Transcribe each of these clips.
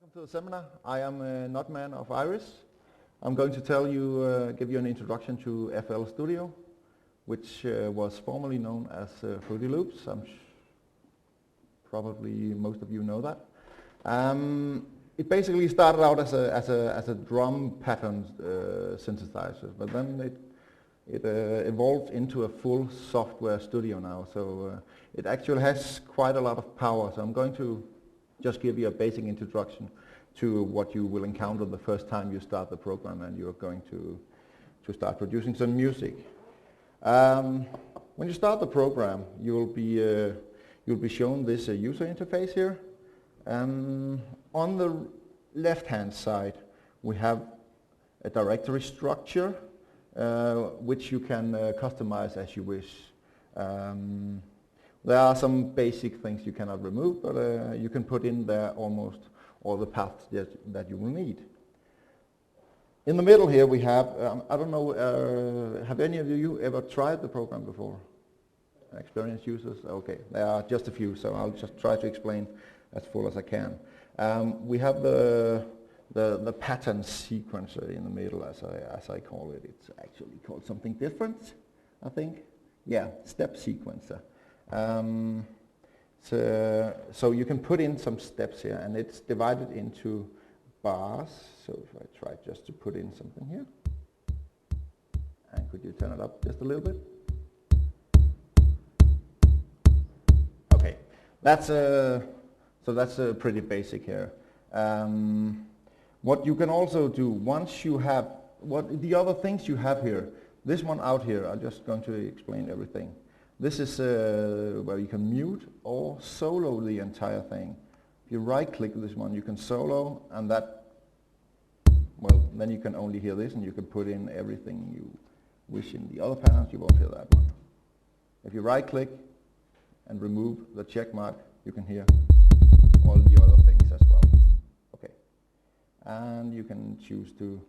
Welcome to the seminar. I am Notman of Iris. I'm going to tell you, give you an introduction to FL Studio, which was formerly known as Fruity Loops. Probably most of you know that. It basically started out as a drum pattern synthesizer, but then it evolved into a full software studio now. So it actually has quite a lot of power. So I'm going to just give you a basic introduction to what you will encounter the first time you start the program and you're going to start producing some music. When you start the program, you'll be shown this user interface here. On the left-hand side, we have a directory structure which you can customize as you wish. There are some basic things you cannot remove, but you can put in there almost all the paths that you will need. In the middle here we have, I don't know, have any of you ever tried the program before? Experienced users? Okay, there are just a few, so I'll just try to explain as full as I can. We have the pattern sequencer in the middle, as I call it. It's actually called something different, I think. Yeah, step sequencer. So you can put in some steps here, and it's divided into bars. So if I try just to put in something here, and could you turn it up just a little bit? Okay, that's pretty basic here. What you can also do once you have the other things you have here. This one out here, I'm just going to explain everything. This is where you can mute or solo the entire thing. If you right-click this one, you can solo, and then you can only hear this, and you can put in everything you wish in the other panels. You won't hear that one. If you right-click and remove the check mark, you can hear all the other things as well. Okay, and you can choose to,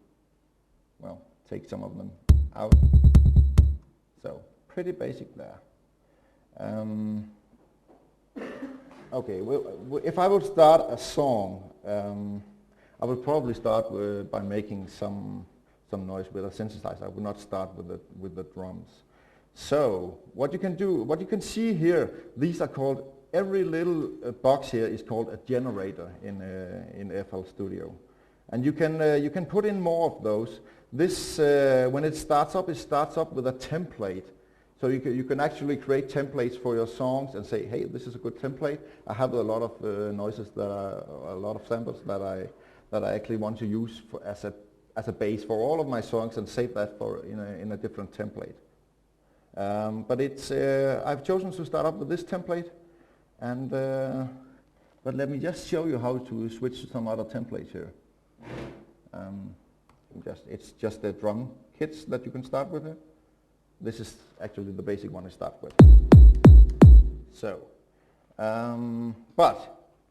take some of them out. So pretty basic there. Okay, if I would start a song, I would probably start by making some noise with a synthesizer. I would not start with the drums. So what you can do, what you can see here, these are called, every little box here is called a generator in FL Studio, and you can put in more of those. This when it starts up with a template. So you can actually create templates for your songs and say, hey, this is a good template. I have a lot of noises a lot of samples that I actually want to use as a base for all of my songs, and save that in a different template. But I've chosen to start up with this template, and but let me just show you how to switch to some other templates here. It's just the drum kits that you can start with here. This is actually the basic one to start with. So, but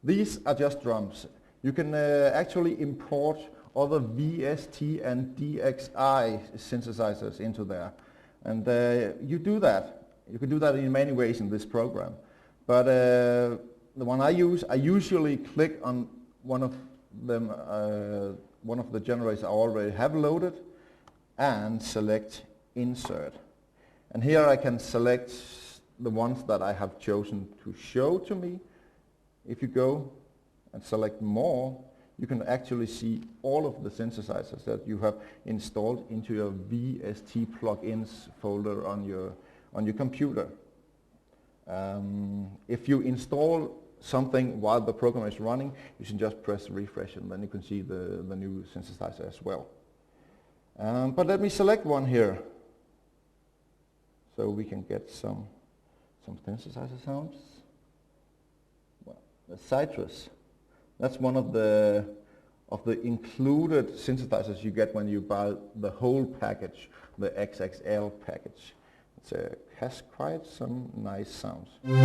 these are just drums. You can actually import other VST and DXI synthesizers into there. And you do that. You can do that in many ways in this program. But the one I usually click on one of them, one of the generators I already have loaded, and select Insert. And here I can select the ones that I have chosen to show to me. If you go and select more, you can actually see all of the synthesizers that you have installed into your VST plugins folder on your computer. If you install something while the program is running, you can just press refresh, and then you can see the new synthesizer as well. But let me select one here, so we can get some synthesizer sounds. Well, the Citrus. That's one of the included synthesizers you get when you buy the whole package, the XXL package. It has quite some nice sounds. And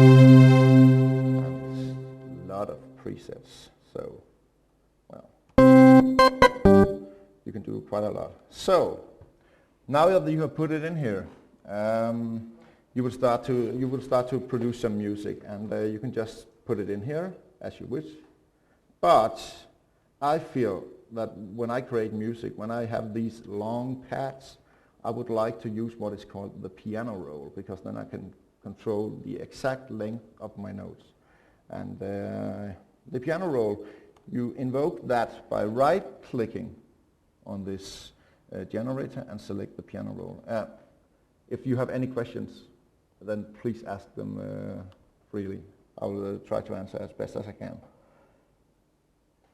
a lot of presets. So, you can do quite a lot. So, now that you have put it in here, you will start to produce some music, and you can just put it in here as you wish. But I feel that when I create music, when I have these long pads, I would like to use what is called the piano roll, because then I can control the exact length of my notes. And the piano roll, you invoke that by right-clicking on this generator and select the piano roll. If you have any questions, then please ask them freely. I will try to answer as best as I can.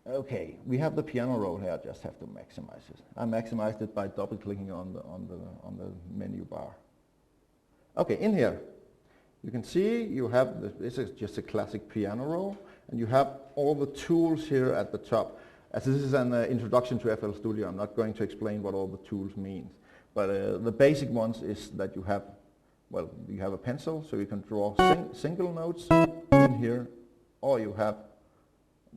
Okay, we have the piano roll here. I just have to maximize it. I maximized it by double-clicking on the menu bar. Okay, in here, you can see you have this is just a classic piano roll, and you have all the tools here at the top. As this is an introduction to FL Studio, I'm not going to explain what all the tools mean. But the basic ones is that you have, well, you have a pencil, so you can draw single notes in here, or you have,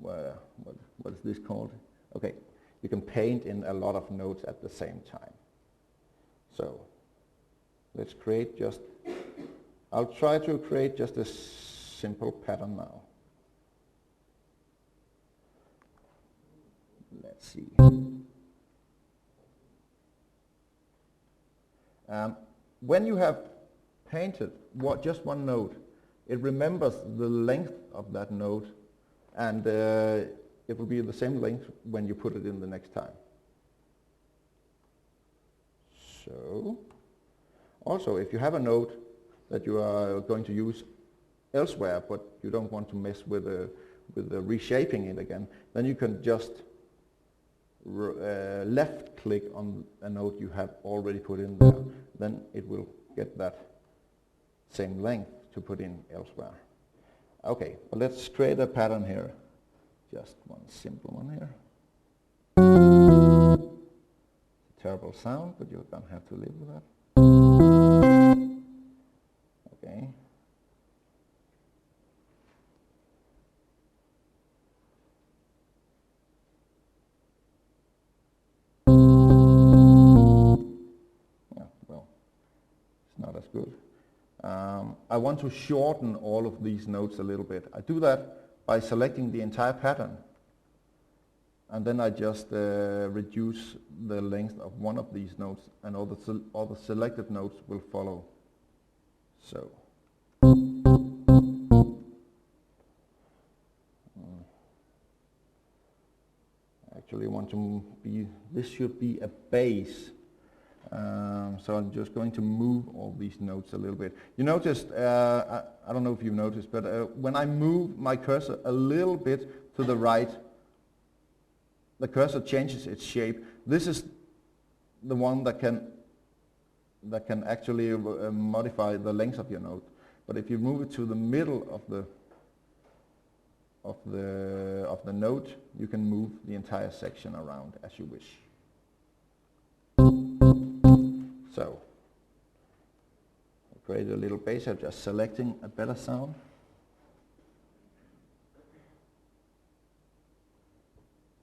what is this called? Okay, you can paint in a lot of notes at the same time. So let's create just, I'll try to create just a simple pattern now. Let's see. When you have painted just one note, it remembers the length of that note, and it will be the same length when you put it in the next time. So, also if you have a note that you are going to use elsewhere, but you don't want to mess with the reshaping it again, then you can just left click on a note you have already put in there. Then it will get that same length to put in elsewhere. Okay, well, let's create a pattern here. Just one simple one here. Terrible sound, but you're going to have to live with that. Okay. Yeah, well, it's not as good. I want to shorten all of these notes a little bit. I do that by selecting the entire pattern, and then I just reduce the length of one of these notes, and all the selected notes will follow. So I actually want to be, this should be a bass. So I'm just going to move all these notes a little bit. You noticed, I don't know if you've noticed, but when I move my cursor a little bit to the right, the cursor changes its shape. This is the one that can actually modify the length of your note. But if you move it to the middle of the note, you can move the entire section around as you wish. So, I create a little bass. I'm just selecting a better sound.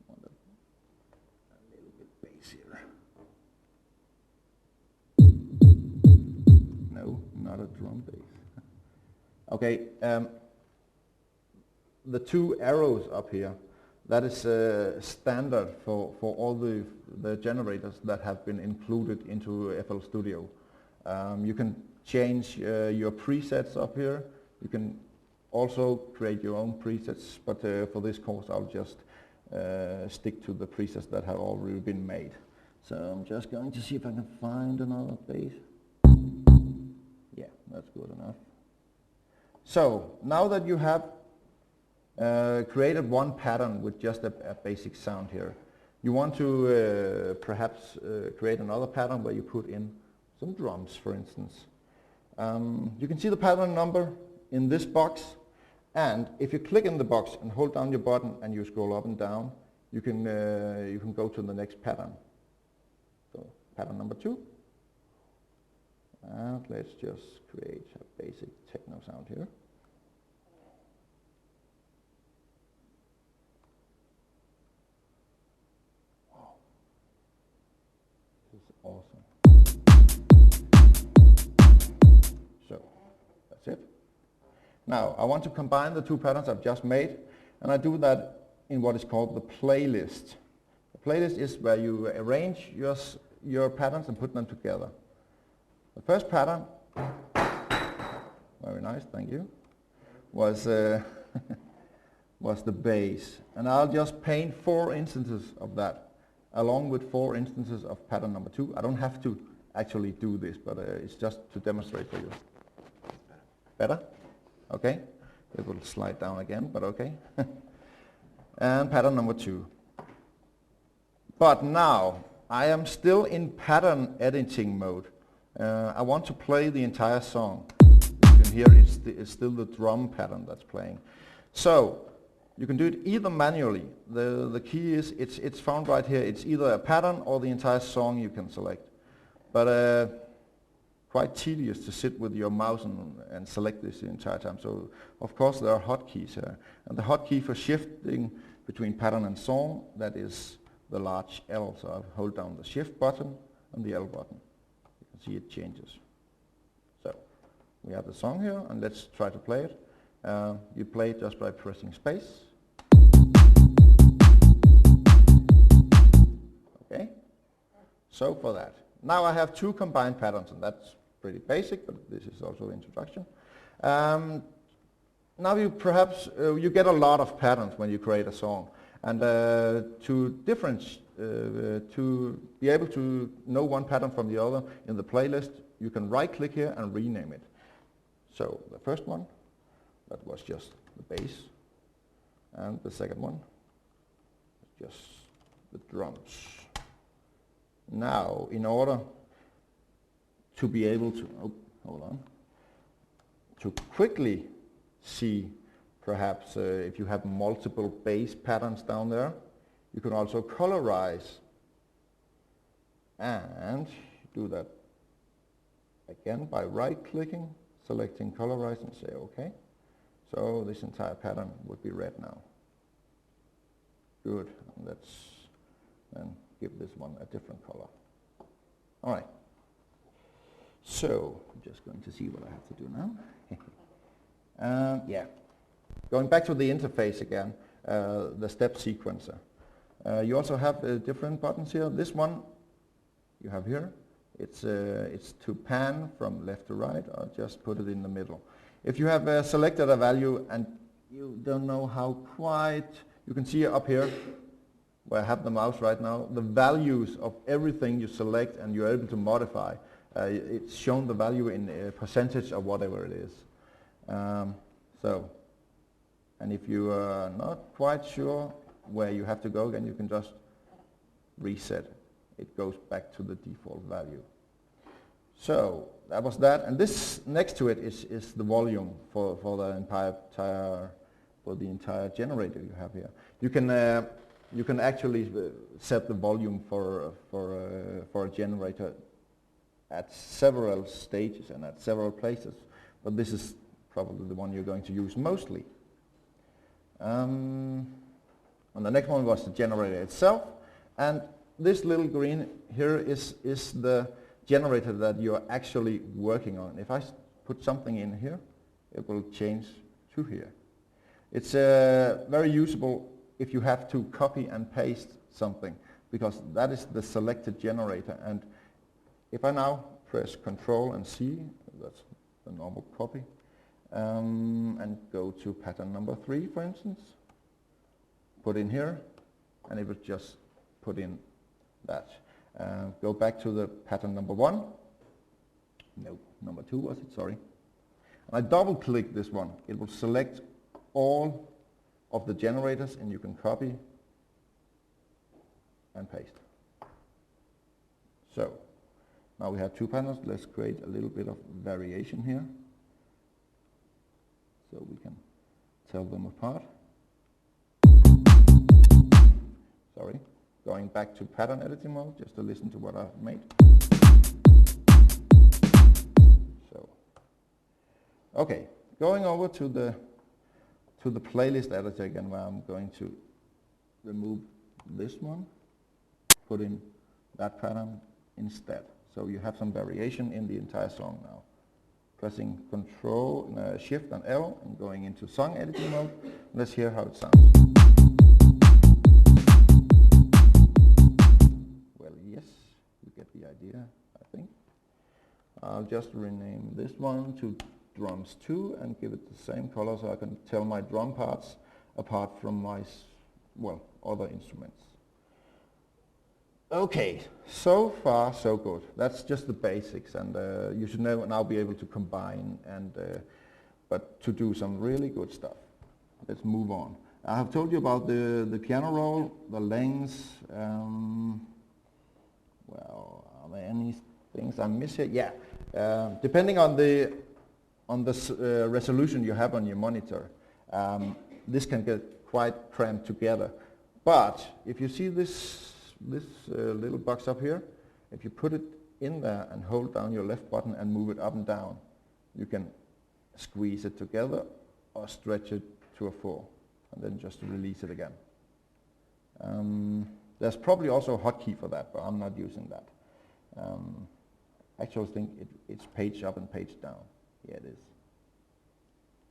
A little bit bass here. No, not a drum bass. Okay, the two arrows up here, that is standard for all the generators that have been included into FL Studio. You can change your presets up here. You can also create your own presets, but for this course I'll just stick to the presets that have already been made. So I'm just going to see if I can find another bass. Yeah, that's good enough. So now that you have created one pattern with just a basic sound here, you want to perhaps create another pattern where you put in some drums, for instance. You can see the pattern number in this box, and if you click in the box and hold down your button and you scroll up and down, you can go to the next pattern. So pattern number 2, and let's just create a basic techno sound here. Awesome. So that's it. Now I want to combine the two patterns I've just made, and I do that in what is called the playlist. The playlist is where you arrange your patterns and put them together. The first pattern, very nice, thank you, was was the bass. And I'll just paint 4 instances of that, along with 4 instances of pattern number 2. I don't have to actually do this, but it's just to demonstrate for you. Better? Okay. It will slide down again, but okay. And pattern number 2. But now, I am still in pattern editing mode. I want to play the entire song. You can hear it's still the drum pattern that's playing. So, you can do it either manually. The key is, it's found right here. It's either a pattern or the entire song you can select. But quite tedious to sit with your mouse and select this the entire time. So, of course, there are hotkeys here. And the hotkey for shifting between pattern and song, that is the large L. So I'll hold down the shift button and the L button. You can see it changes. So, we have the song here, and let's try to play it. You play it just by pressing space. Okay, so for that. Now I have 2 combined patterns, and that's pretty basic, but this is also the introduction. Now you perhaps, you get a lot of patterns when you create a song. And to be able to know one pattern from the other in the playlist, you can right click here and rename it. So the first one, that was just the bass, and the second one, just the drums. Now, in order to be able to, to quickly see, perhaps if you have multiple bass patterns down there, you can also colorize and do that again by right-clicking, selecting colorize, and say OK. So this entire pattern would be red now. Good. Let's then give this one a different color. All right. So I'm just going to see what I have to do now. Yeah. Going back to the interface again, the step sequencer. You also have different buttons here. This one you have here. It's to pan from left to right. I'll just put it in the middle. If you have selected a value and you don't know how quite, you can see up here where I have the mouse right now, the values of everything you select and you're able to modify. It's shown the value in a percentage of whatever it is. And if you are not quite sure where you have to go again, you can just reset. It goes back to the default value. So that was that, and this next to it is the volume for the entire generator you have here. You can actually set the volume for a generator at several stages and at several places, but this is probably the one you're going to use mostly. And the next one was the generator itself, and this little green here is the generator that you're actually working on. If I put something in here, it will change to here. It's very usable if you have to copy and paste something, because that is the selected generator. And if I now press Control and C, that's the normal copy, and go to pattern number 3, for instance, put in here, and it would just put in that. Go back to the pattern number 1. No, number 2 was it, sorry. And I double click this one. It will select all of the generators, and you can copy and paste. So now we have 2 patterns. Let's create a little bit of variation here so we can tell them apart. Sorry. Going back to pattern editing mode, just to listen to what I've made. So, okay, going over to the playlist editor again, where I'm going to remove this one, put in that pattern instead. So you have some variation in the entire song now. Pressing Control, Shift and L, and going into song editing mode. Let's hear how it sounds. idea, I think. I'll just rename this one to drums 2 and give it the same color so I can tell my drum parts apart from my, well, other instruments. Okay, so far so good. That's just the basics, and you should now be able to combine and but to do some really good stuff. Let's move on. I have told you about the piano roll, the lengths. Well, are there any things I miss here? Yeah, depending on the resolution you have on your monitor, this can get quite cramped together. But if you see this little box up here, if you put it in there and hold down your left button and move it up and down, you can squeeze it together or stretch it to a 4 and then just release it again. There's probably also a hotkey for that, but I'm not using that. I actually think it's page up and page down. Yeah, it is.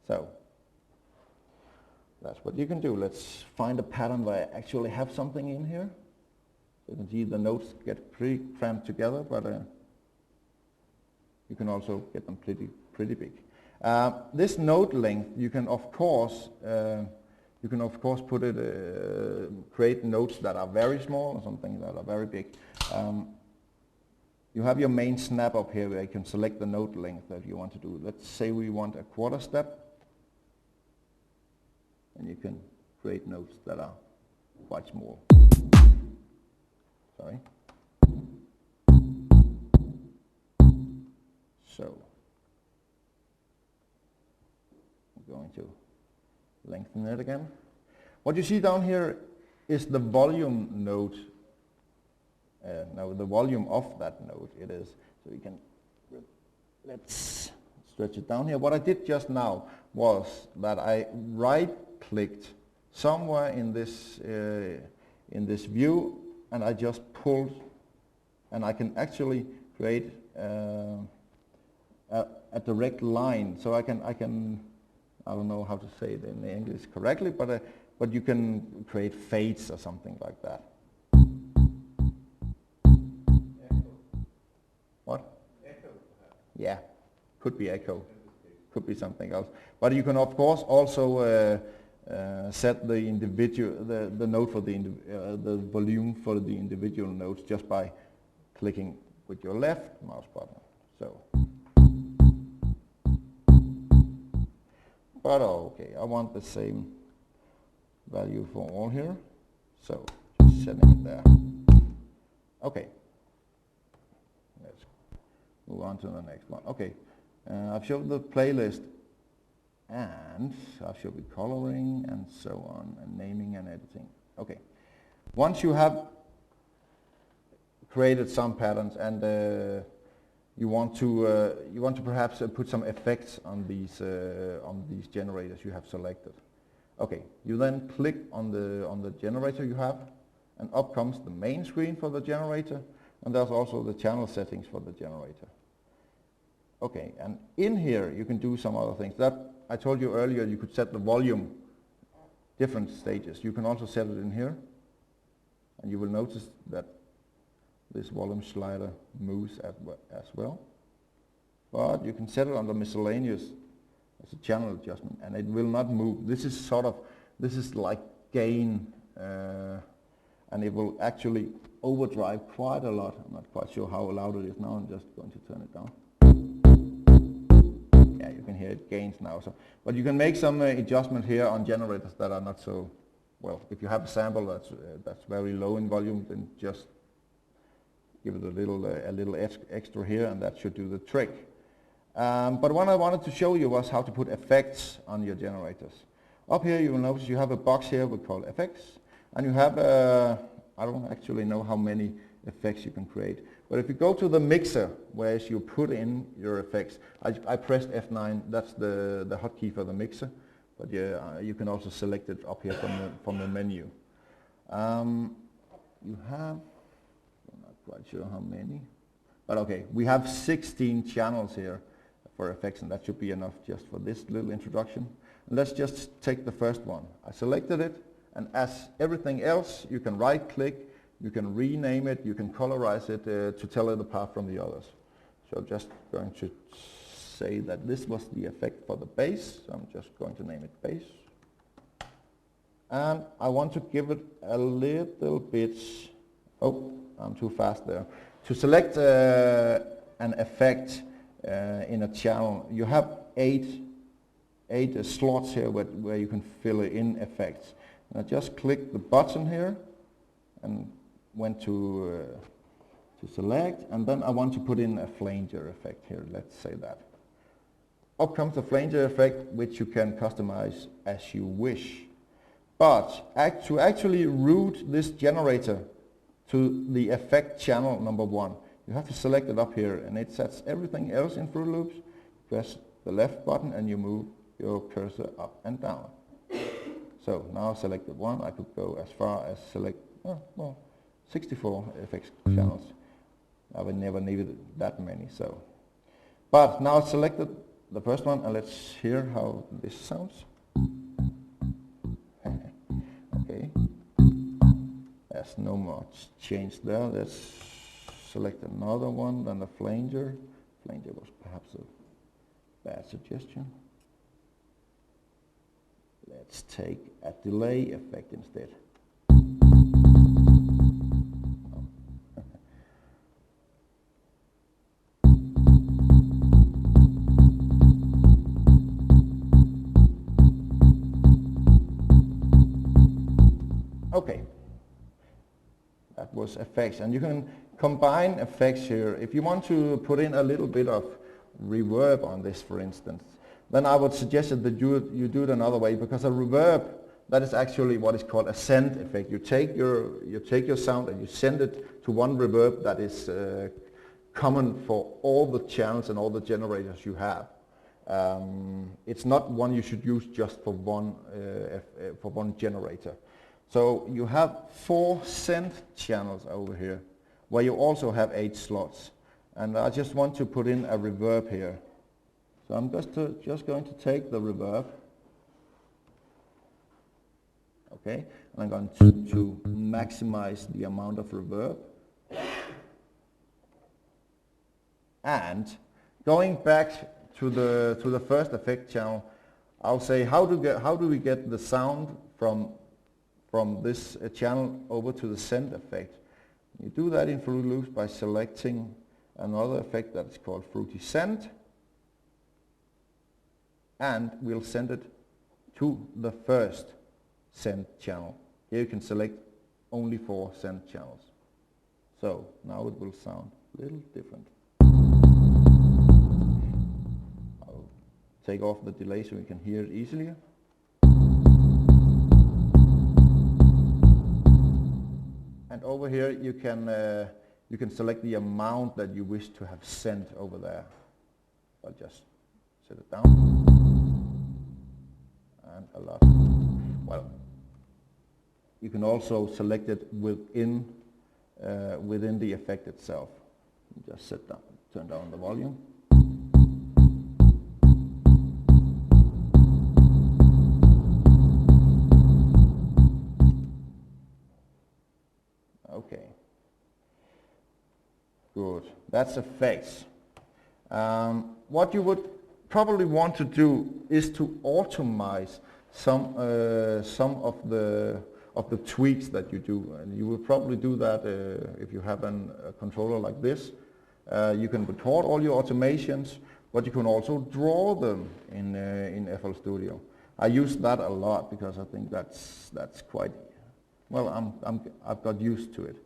So that's what you can do. Let's find a pattern where I actually have something in here. You can see the notes get pretty cramped together, but you can also get them pretty big. This note length, you can of course put it, create notes that are very small or something that are very big. You have your main snap up here where you can select the note length that you want to do. Let's say we want a quarter step, and you can create notes that are quite small. Sorry. So I'm going to lengthen it again. What you see down here is the volume note. Now the volume of that note it is. So you can, let's stretch it down here. What I did just now was that I right-clicked somewhere in this view, and I just pulled, and I can actually create a direct line. So I don't know how to say it in English correctly, but you can create fades or something like that. Echo. What? Echo. Yeah, could be echo, could be something else. But you can of course also set the note for the volume for the individual notes just by clicking with your left mouse button. So. But okay, I want the same value for all here, so just setting it there. Okay, let's move on to the next one. Okay, I've shown the playlist, and I've shown the coloring and so on, and naming and editing. Okay, once you have created some patterns and you want to perhaps put some effects on these generators you have selected. Okay, you then click on the generator you have, and up comes the main screen for the generator, and there's also the channel settings for the generator. Okay, and in here you can do some other things. That I told you earlier, you could set the volume, different stages. You can also set it in here, and you will notice that this volume slider moves as well. But you can set it under miscellaneous as a channel adjustment, and it will not move. This is like gain, and it will actually overdrive quite a lot. I'm not quite sure how loud it is now. I'm just going to turn it down. Yeah, you can hear it gains now. So, but you can make some adjustment here on generators that are not so well. If you have a sample that's very low in volume, then just give it a little extra here, and that should do the trick. But what I wanted to show you was how to put effects on your generators. Up here you will notice you have a box here we call effects, and you have I don't actually know how many effects you can create. But if you go to the mixer, where you put in your effects, I pressed F9. That's the hotkey for the mixer. But yeah, you can also select it up here from the menu. You have, I'm not quite sure how many, but okay, we have 16 channels here for effects, and that should be enough just for this little introduction. And let's just take the first one. I selected it, and as everything else, you can right-click, You can rename it, you can colorize it to tell it apart from the others. So I'm just going to say that this was the effect for the bass. So I'm just going to name it bass. And I want to give it a little bit, oh, I'm too fast there. To select an effect in a channel, you have eight slots here where you can fill in effects. And I just click the button here and went to select, and then I want to put in a flanger effect here, let's say that. Up comes the flanger effect, which you can customize as you wish. But to actually route this generator to the effect channel number 1, you have to select it up here, and it sets everything else in Fruit Loops. Press the left button and you move your cursor up and down. So now selected one, I could go as far as select, 64 effects channels. I would never needed that many, so. But now it's selected the first one, and let's hear how this sounds. Okay, there's no much change there. Let's select another one, then the flanger. Flanger was perhaps a bad suggestion. Let's take a delay effect instead. Okay, that was effects, and you can combine effects here. If you want to put in a little bit of reverb on this, for instance, then I would suggest that you do it another way, because a reverb, that is actually what is called a send effect. You take your sound and you send it to one reverb that is common for all the channels and all the generators you have. It's not one you should use just for one generator. So you have 4 send channels over here, where you also have 8 slots. And I just want to put in a reverb here. So I'm just going to take the reverb, okay, and I'm going to maximize the amount of reverb. And going back to the first effect channel, I'll say how do we get the sound from this channel over to the send effect. You do that in Fruit Loops by selecting another effect that's called Fruity Send, and we'll send it to the first send channel. Here you can select only 4 send channels. So now it will sound a little different. I'll take off the delay so we can hear it easily. And over here you can select the amount that you wish to have sent over there. I'll just set it down. And a lot. Well, you can also select it within the effect itself. Just turn down the volume. Okay. Good. That's effects. What you would probably want to do is to automize some of the tweaks that you do, and you will probably do that if you have a controller like this. You can record all your automations, but you can also draw them in FL Studio. I use that a lot because I think that's quite well. I've got used to it,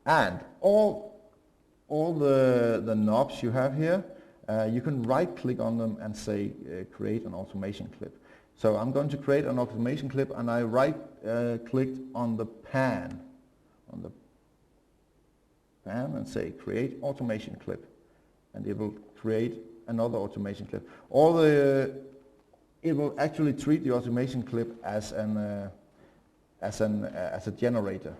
and all the knobs you have here. You can right-click on them and say create an automation clip. So I'm going to create an automation clip, and I right-clicked on the pan, and say create automation clip, and it will create another automation clip. It will actually treat the automation clip as a generator.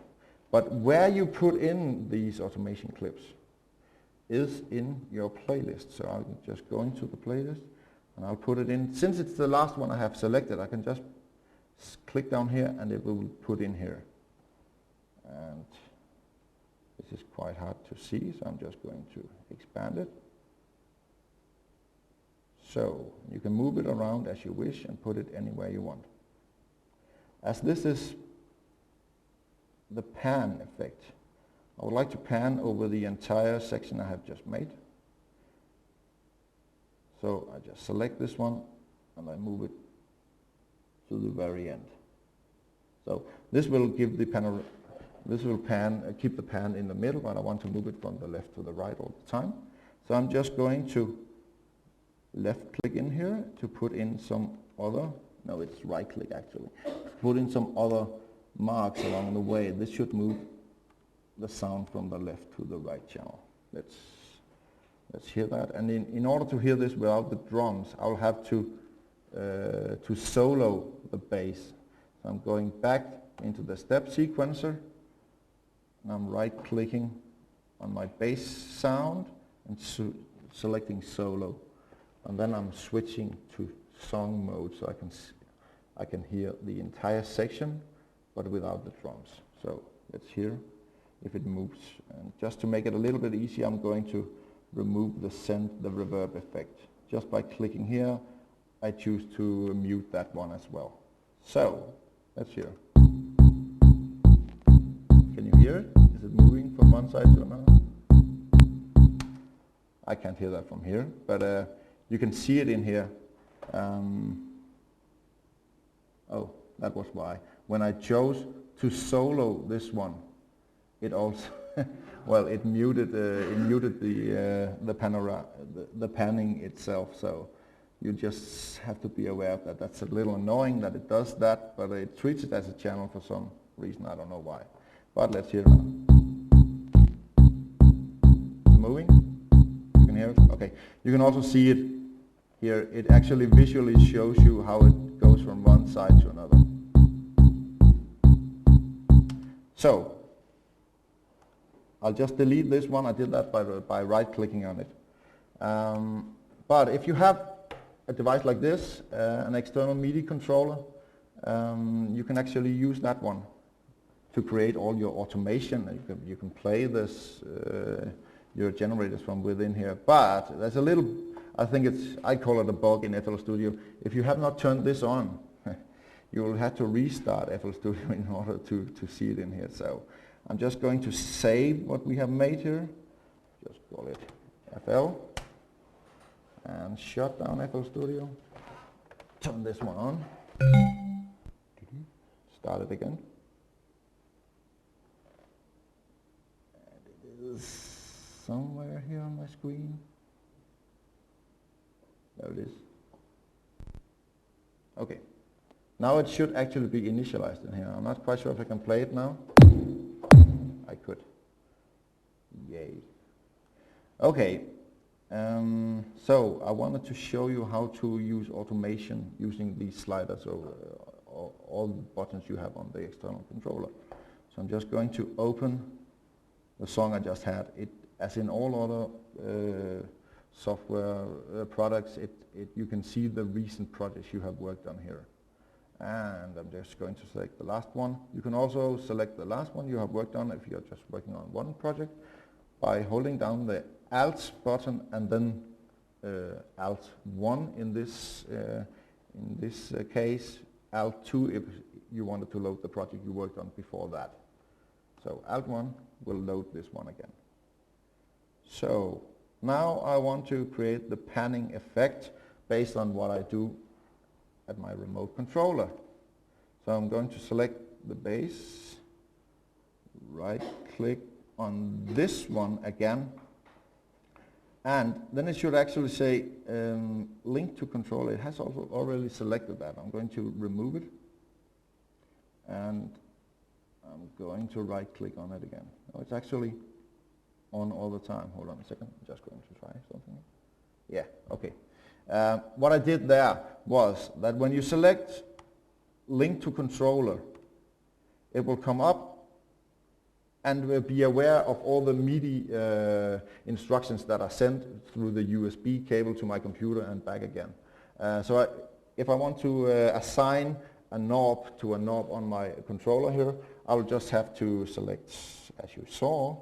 But where you put in these automation clips is in your playlist. So I'll just go into the playlist and I'll put it in. Since it's the last one I have selected, I can just click down here and it will put in here. And This is quite hard to see, so I'm just going to expand it. So you can move it around as you wish and put it anywhere you want. As this is the pan effect, I would like to pan over the entire section I have just made. So I just select this one and I move it to the very end. So this will give the pan, keep the pan in the middle, but I want to move it from the left to the right all the time. So I'm just going to left click in here to put in some other, no, it's right click actually, put in some other marks along the way. This should move the sound from the left to the right channel. Let's hear that. And in order to hear this without the drums, I'll have to solo the bass. So I'm going back into the step sequencer and I'm right clicking on my bass sound and selecting solo. And then I'm switching to song mode so I can hear the entire section but without the drums. So let's hear if it moves. And just to make it a little bit easier, I'm going to remove the reverb effect. Just by clicking here, I choose to mute that one as well. So let's hear. Can you hear it? Is it moving from one side to another? I can't hear that from here, but you can see it in here. Oh, that was why. When I chose to solo this one, it also, well, it muted the panning itself. So you just have to be aware of that. That's a little annoying that it does that, but it treats it as a channel for some reason. I don't know why. But let's hear it now. It's moving. You can hear it. Okay. You can also see it here. It actually visually shows you how it goes from one side to another. So I'll just delete this one. I did that by right-clicking on it. But if you have a device like this, an external MIDI controller, you can actually use that one to create all your automation. You can play this, your generators from within here. But there's a little, I call it a bug in FL Studio. If you have not turned this on, you will have to restart FL Studio in order to see it in here. So I'm just going to save what we have made here. Just call it FL. And shut down FL Studio. Turn this one on. Start it again. And it is somewhere here on my screen. There it is. Okay. Now it should actually be initialized in here. I'm not quite sure if I can play it now. I could. Yay. Okay. So I wanted to show you how to use automation using these sliders or all the buttons you have on the external controller. So I'm just going to open the song I just had. It, as in all other software products, you can see the recent projects you have worked on here. And I'm just going to select the last one. You can also select the last one you have worked on if you're just working on one project by holding down the Alt button and then Alt 1 in this case, Alt 2 if you wanted to load the project you worked on before that. So Alt 1 will load this one again. So now I want to create the panning effect based on what I do at my remote controller. So I'm going to select the bass, right click on this one again, and then it should actually say link to controller. It has also already selected that. I'm going to remove it and I'm going to right click on it again. Oh, it's actually on all the time. Hold on a second, I'm just going to try something. Yeah, okay. What I did there was that when you select link to controller, it will come up and be aware of all the MIDI instructions that are sent through the USB cable to my computer and back again. If I want to assign a knob to a knob on my controller here, I'll just have to select, as you saw,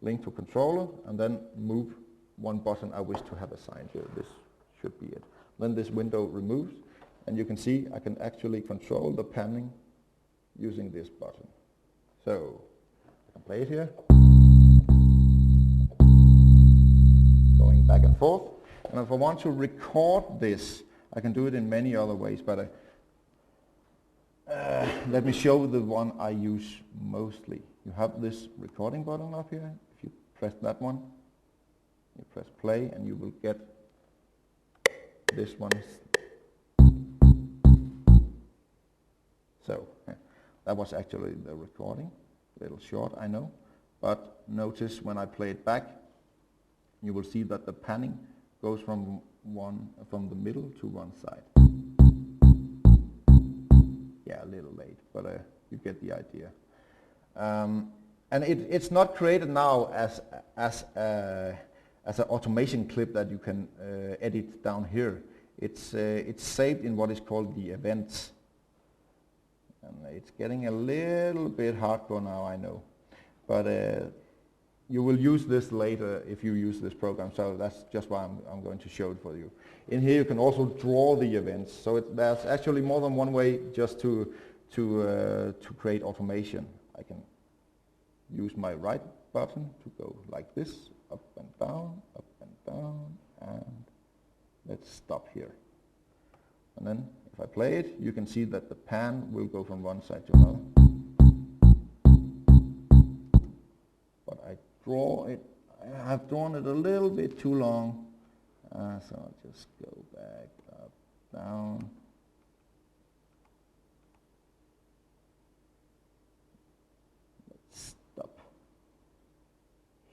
link to controller, and then move one button I wish to have assigned here. This should be it. Then this window removes, and you can see I can actually control the panning using this button. So I can play it here, going back and forth. And if I want to record this, I can do it in many other ways, but let me show the one I use mostly. You have this recording button up here. If you press that one, you press play, and you will get this one. So that was actually the recording. A little short, I know, but notice when I play it back, you will see that the panning goes from the middle to one side. Yeah, a little late, but you get the idea. And it's not created now as an automation clip that you can edit down here. It's saved in what is called the events. And it's getting a little bit hardcore now, I know. But you will use this later if you use this program, so that's just why I'm going to show it for you. In here you can also draw the events, so there's actually more than one way just to create automation. I can use my right button to go like this, up and down, and let's stop here. And then if I play it, you can see that the pan will go from one side to another. But I draw it, I have drawn it a little bit too long, so I'll just go back, up, down. Let's stop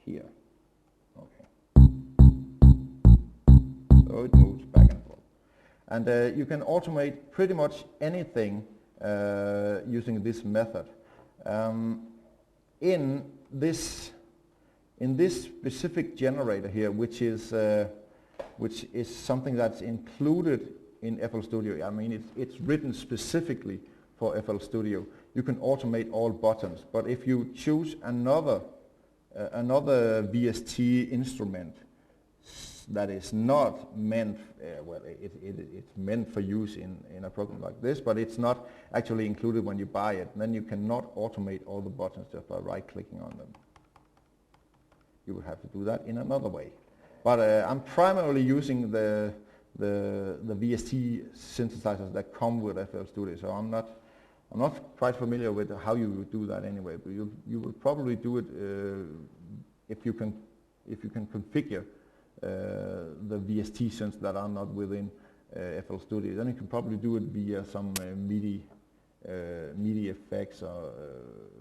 here. Okay. So it moves back and forth. And you can automate pretty much anything using this method. In this specific generator here, which is something that's included in FL Studio. I mean, it's written specifically for FL Studio. You can automate all buttons, but if you choose another VST instrument that is not meant, well, it's meant for use in a program like this, but it's not actually included when you buy it, then you cannot automate all the buttons just by right-clicking on them. You would have to do that in another way. But I'm primarily using the VST synthesizers that come with FL Studio, so I'm not quite familiar with how you would do that anyway. But you will probably do it if you can configure the VST synths that are not within FL Studio. Then you can probably do it via some MIDI effects or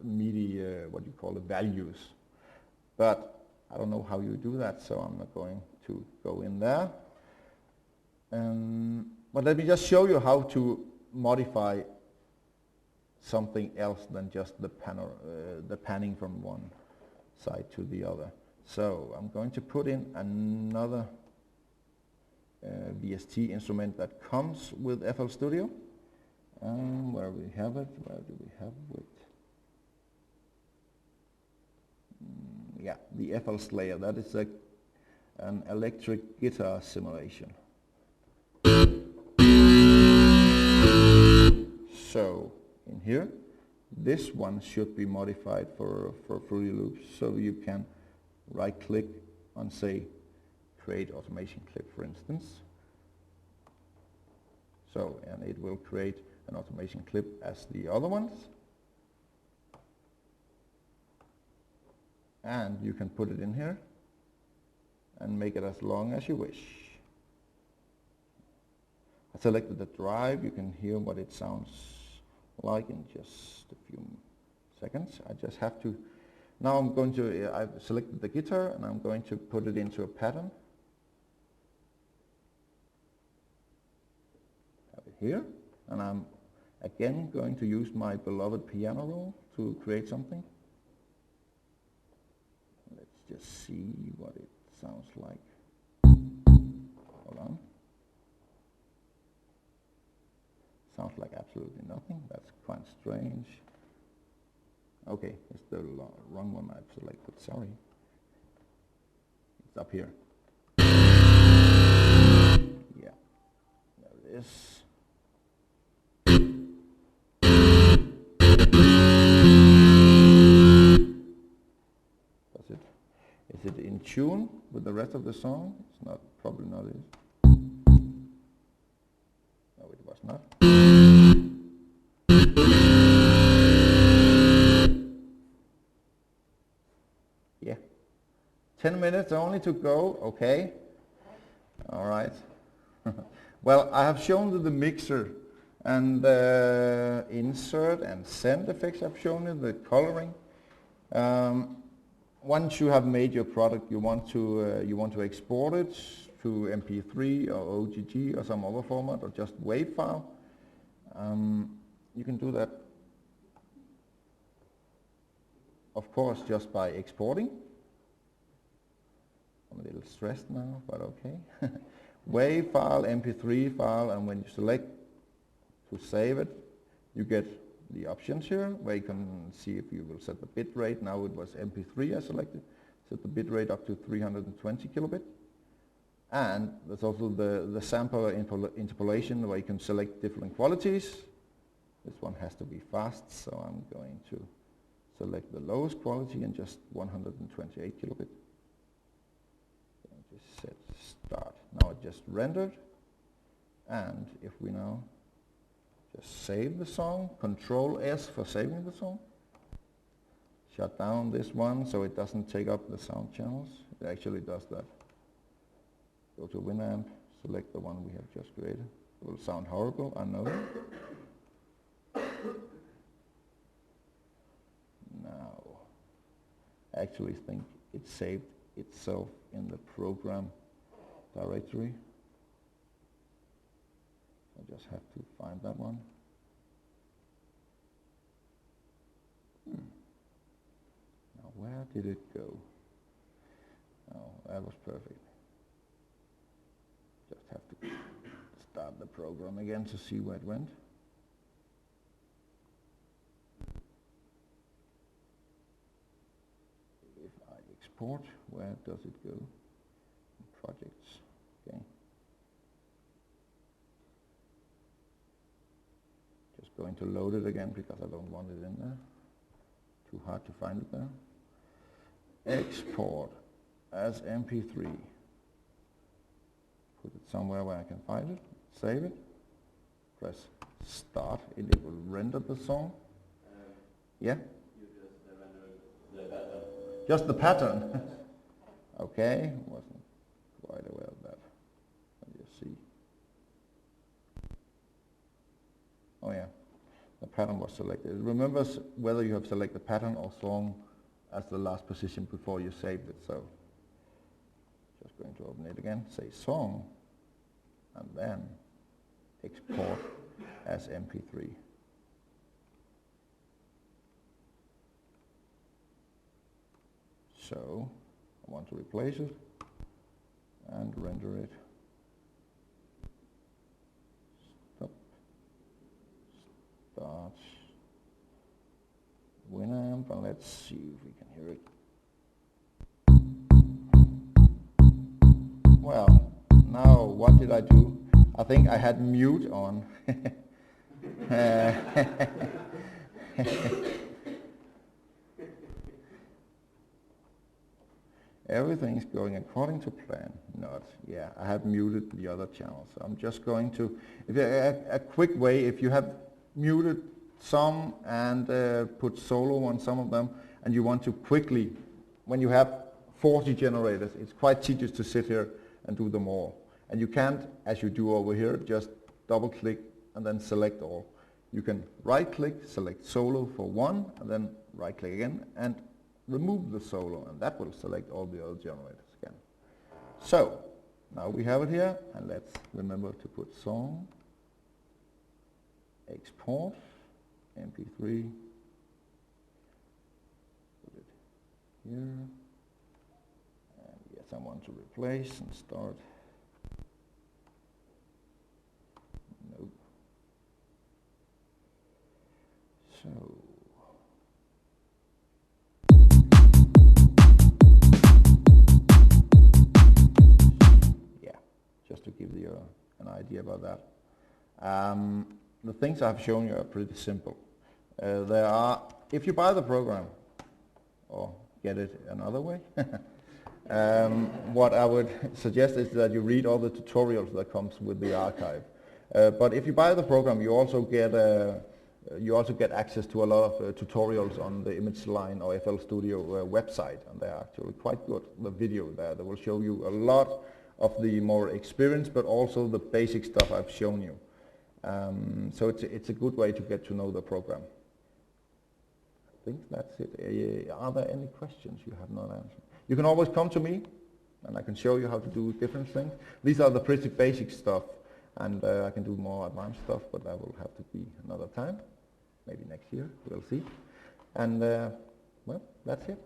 MIDI what you call the values. But I don't know how you do that, so I'm not going to go in there. But let me just show you how to modify something else than just the panning from one side to the other. So I'm going to put in another VST instrument that comes with FL Studio. Where we have it? Where do we have it? Yeah, the FL Slayer. That is an electric guitar simulation. So in here, this one should be modified for Fruity Loops. So you can right-click on, say, create automation clip, for instance. So, and it will create an automation clip as the other ones. And you can put it in here and make it as long as you wish. I selected the drive. You can hear what it sounds like in just a few seconds. I just have to, now I'm going to, I've selected the guitar and I'm going to put it into a pattern. Have it here, and I'm again going to use my beloved piano roll to create something. Let's just see what it sounds like. Hold on. Sounds like absolutely nothing. That's quite strange. Okay, it's the wrong one I've selected, sorry. It's up here. Yeah, there it is. Is it in tune with the rest of the song? It's not, probably not it. No, it was not. Yeah. 10 minutes only to go, okay. All right. Well, I have shown you the mixer and the insert and send effects. I've shown you the coloring. Once you have made your product, you want to export it to MP3 or OGG or some other format, or just WAV file. You can do that, of course, just by exporting. I'm a little stressed now, but okay. WAV file, MP3 file, and when you select to save it, you get the options here, where you can see if you will set the bit rate. Now it was MP3 I selected. Set the bit rate up to 320 kilobit. And there's also the sampler interpolation, where you can select different qualities. This one has to be fast, so I'm going to select the lowest quality and just 128 kilobit. And just set start. Now it just rendered. And if we now just save the song, Control S for saving the song. Shut down this one so it doesn't take up the sound channels. It actually does that. Go to Winamp, select the one we have just created. It will sound horrible, I know. Now, I actually think it saved itself in the program directory. I just have to find that one. Now where did it go? Oh, that was perfect. Just have to start the program again to see where it went. If I export, where does it go? Projects. Okay. Going to load it again because I don't want it in there. Too hard to find it there. Export as MP3. Put it somewhere where I can find it. Save it. Press start. It will render the song. Yeah? You just rendered the pattern. Just the pattern. Okay. Wasn't quite aware of that. Let me just see. Oh yeah. The pattern was selected. It remembers whether you have selected pattern or song as the last position before you saved it. So just going to open it again, say song, and then export as MP3. So I want to replace it and render it. Start Winamp, and let's see if we can hear it. Well, now what did I do? I think I had mute on. Everything's going according to plan. Not, yeah, I have muted the other channels. So I'm just going to, a quick way, if you have muted some and put solo on some of them, and you want to quickly, when you have 40 generators, it's quite tedious to sit here and do them all. And you can't, as you do over here, just double click and then select all. You can right click, select solo for one, and then right click again and remove the solo, and that will select all the other generators again. So now we have it here, and let's remember to put song, export, MP3, put it here, and yes, I want to replace and start. Nope. So idea about that. The things I've shown you are pretty simple. There are, if you buy the program, or get it another way, what I would suggest is that you read all the tutorials that comes with the archive. But if you buy the program, you also get access to a lot of tutorials on the ImageLine or FL Studio website, and they're actually quite good. The video there that will show you a lot of the more experienced, but also the basic stuff I've shown you. So it's a good way to get to know the program. I think that's it. Are there any questions you have not answered? You can always come to me, and I can show you how to do different things. These are the pretty basic stuff, and I can do more advanced stuff, but that will have to be another time. Maybe next year, we'll see. And well, that's it.